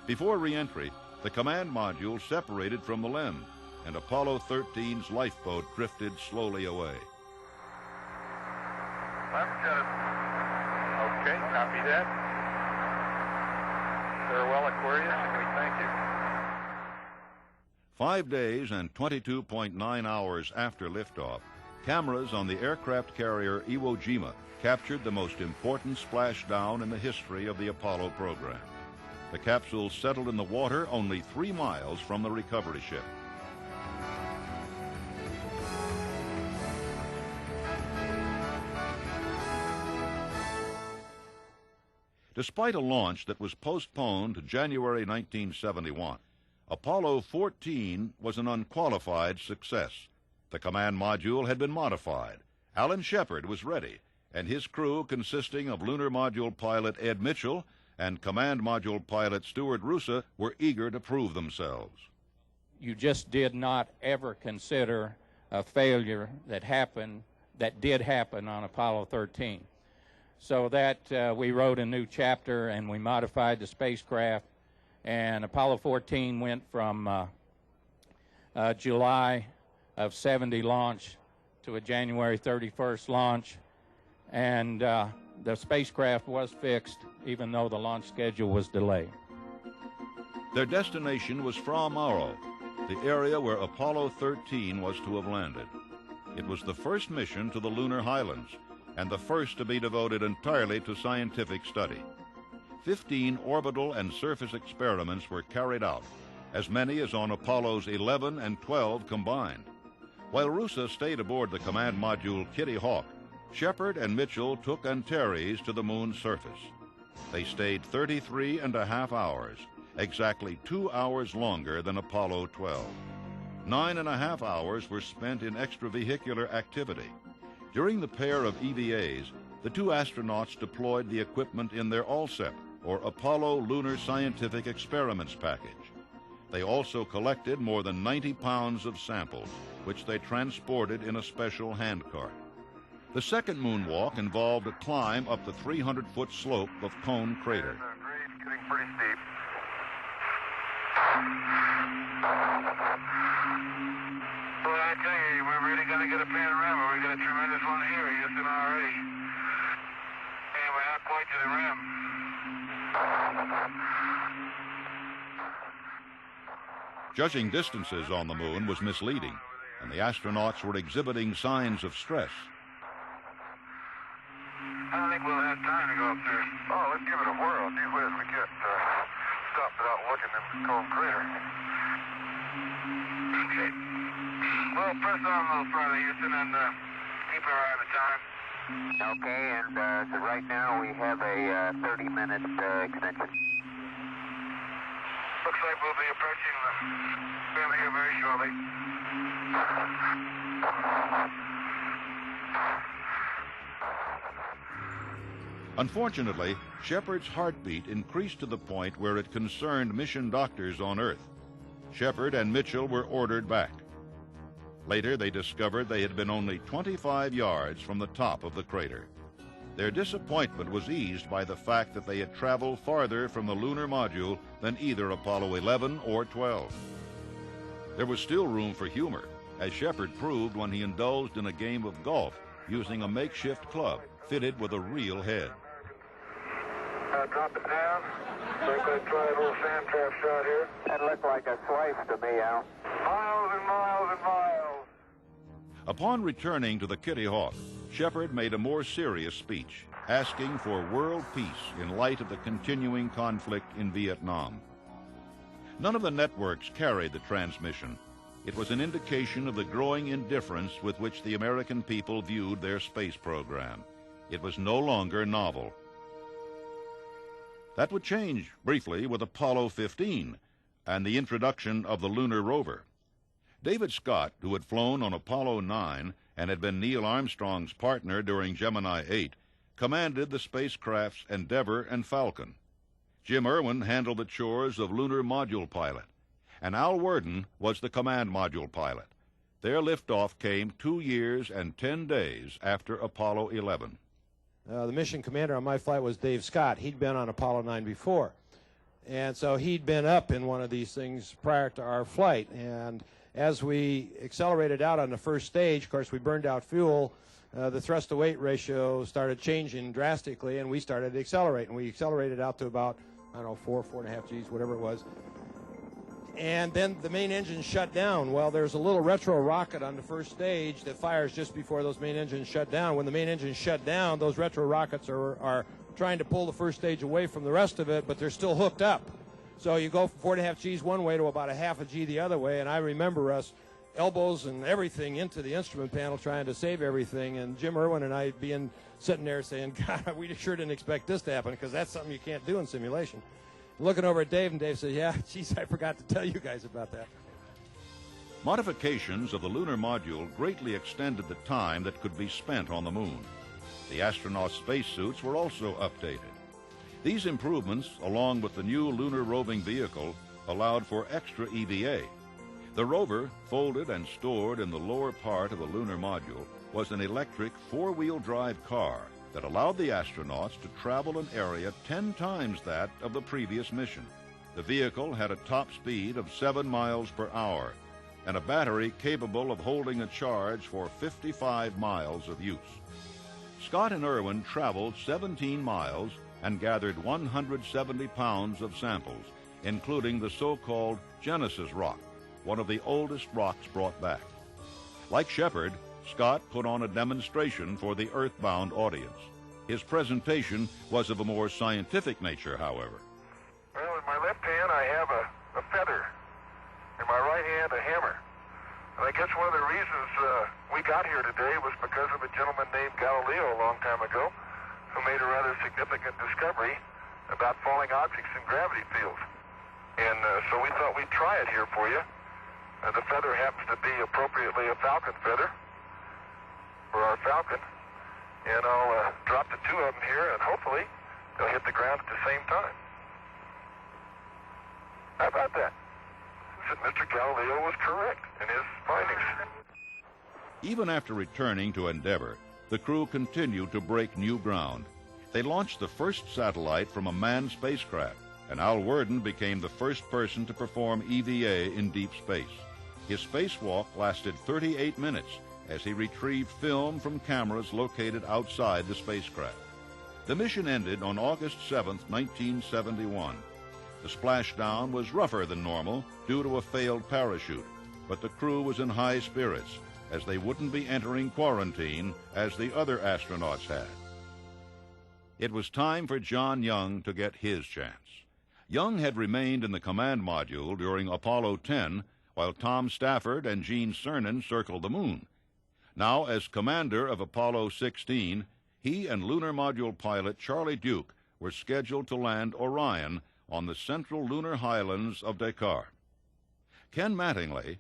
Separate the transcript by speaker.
Speaker 1: Before re-entry, the command module separated from the LEM, and Apollo 13's lifeboat drifted slowly away.
Speaker 2: Okay, copy that. Farewell, Aquarius, and we thank you.
Speaker 1: 5 days and 22.9 hours after liftoff, cameras on the aircraft carrier Iwo Jima captured the most important splashdown in the history of the Apollo program. The capsule settled in the water only 3 miles from the recovery ship. Despite a launch that was postponed to January 1971, Apollo 14 was an unqualified success. The command module had been modified. Alan Shepard was ready, and his crew, consisting of lunar module pilot Ed Mitchell and command module pilot Stuart Roosa, were eager to prove themselves.
Speaker 3: You just did not ever consider a failure that did happen on Apollo 13. So that we wrote a new chapter and we modified the spacecraft, and Apollo 14 went from July of 70 launch to a January 31st launch, and the spacecraft was fixed even though the launch schedule was delayed.
Speaker 1: Their destination was Fra Mauro, the area where Apollo 13 was to have landed. It was the first mission to the lunar highlands, and the first to be devoted entirely to scientific study. 15 orbital and surface experiments were carried out, as many as on Apollos 11 and 12 combined. While Roosa stayed aboard the command module Kitty Hawk, Shepard and Mitchell took Antares to the moon's surface. They stayed 33.5 hours, exactly 2 hours longer than Apollo 12. 9.5 hours were spent in extravehicular activity. During the pair of EVAs, the 2 astronauts deployed the equipment in their ALSEP, or Apollo Lunar Scientific Experiments package. They also collected more than 90 pounds of samples, which they transported in a special handcart. The second moonwalk involved a climb up the 300-foot slope of Cone Crater.
Speaker 2: Getting pretty steep. Well, I tell you, we're really going to get a panorama. We got a tremendous one here in Houston already. And we're not quite to the rim.
Speaker 1: Judging distances on the moon was misleading, and the astronauts were exhibiting signs of stress.
Speaker 2: I don't think we'll have time to go up there. Oh, let's give it a whirl. Gee whiz, we can't stop without looking at the Cone Crater. Okay. Well, press on a little further, Houston, and keep our eye on the time.
Speaker 4: Okay, and so right now we have a 30-minute extension.
Speaker 2: Looks like we'll be approaching the rim here very shortly.
Speaker 1: Unfortunately, Shepard's heartbeat increased to the point where it concerned mission doctors on Earth. Shepard and Mitchell were ordered back. Later, they discovered they had been only 25 yards from the top of the crater. Their disappointment was eased by the fact that they had traveled farther from the lunar module than either Apollo 11 or 12. There was still room for humor, as Shepard proved when he indulged in a game of golf using a makeshift club fitted with a real head.
Speaker 2: Drop it down. We're going to try a little sand trap shot here.
Speaker 4: That looked like a slice to me, Al.
Speaker 2: Miles and miles and miles.
Speaker 1: Upon returning to the Kitty Hawk, Shepard made a more serious speech, asking for world peace in light of the continuing conflict in Vietnam. None of the networks carried the transmission. It was an indication of the growing indifference with which the American people viewed their space program. It was no longer novel. That would change briefly with Apollo 15 and the introduction of the lunar rover. David Scott, who had flown on Apollo 9 and had been Neil Armstrong's partner during Gemini 8, commanded the spacecrafts Endeavour and Falcon. Jim Irwin handled the chores of lunar module pilot, and Al Worden was the command module pilot. Their liftoff came 2 years and 10 days after Apollo 11.
Speaker 5: The mission commander on my flight was Dave Scott. He'd been on Apollo 9 before. And so he'd been up in one of these things prior to our flight. And as we accelerated out on the first stage, of course, we burned out fuel. The thrust-to-weight ratio started changing drastically, and we started to accelerate. And we accelerated out to about, I don't know, 4.5 Gs, whatever it was. And then the main engine shut down. Well, there's a little retro rocket on the first stage that fires just before those main engines shut down. When the main engines shut down, those retro rockets are trying to pull the first stage away from the rest of it, but they're still hooked up. So you go from 4.5 Gs one way to about a half a G the other way, and I remember us elbows and everything into the instrument panel trying to save everything, and Jim Irwin and I sitting there saying, God, we sure didn't expect this to happen, because that's something you can't do in simulation. Looking over at Dave, and Dave said, yeah, geez, I forgot to tell you guys about that.
Speaker 1: Modifications of the lunar module greatly extended the time that could be spent on the moon. The astronauts' spacesuits were also updated. These improvements, along with the new lunar roving vehicle, allowed for extra EVA. The rover, folded and stored in the lower part of the lunar module, was an electric four-wheel drive car that allowed the astronauts to travel an area 10 times that of the previous mission. The vehicle had a top speed of 7 miles per hour and a battery capable of holding a charge for 55 miles of use. Scott and Irwin traveled 17 miles and gathered 170 pounds of samples, including the so-called Genesis rock, one of the oldest rocks brought back. Like Shepard, Scott put on a demonstration for the Earthbound audience. His presentation was of a more scientific nature, however.
Speaker 2: Well, in my left hand I have a feather. In my right hand a hammer. And I guess one of the reasons we got here today was because of a gentleman named Galileo a long time ago who made a rather significant discovery about falling objects in gravity fields. And so we thought we'd try it here for you. The feather happens to be appropriately a falcon feather for our falcon. And I'll drop the two of them here, and hopefully they'll hit the ground at the same time. How about that? Said Mr. Galileo was correct in his findings.
Speaker 1: Even after returning to Endeavour, the crew continued to break new ground. They launched the first satellite from a manned spacecraft, and Al Worden became the first person to perform EVA in deep space. His spacewalk lasted 38 minutes as he retrieved film from cameras located outside the spacecraft. The mission ended on August 7, 1971. The splashdown was rougher than normal due to a failed parachute, but the crew was in high spirits as they wouldn't be entering quarantine as the other astronauts had. It was time for John Young to get his chance. Young had remained in the command module during Apollo 10, while Tom Stafford and Gene Cernan circled the moon. Now, as commander of Apollo 16, he and lunar module pilot Charlie Duke were scheduled to land Orion on the central lunar highlands of Descartes. Ken Mattingly,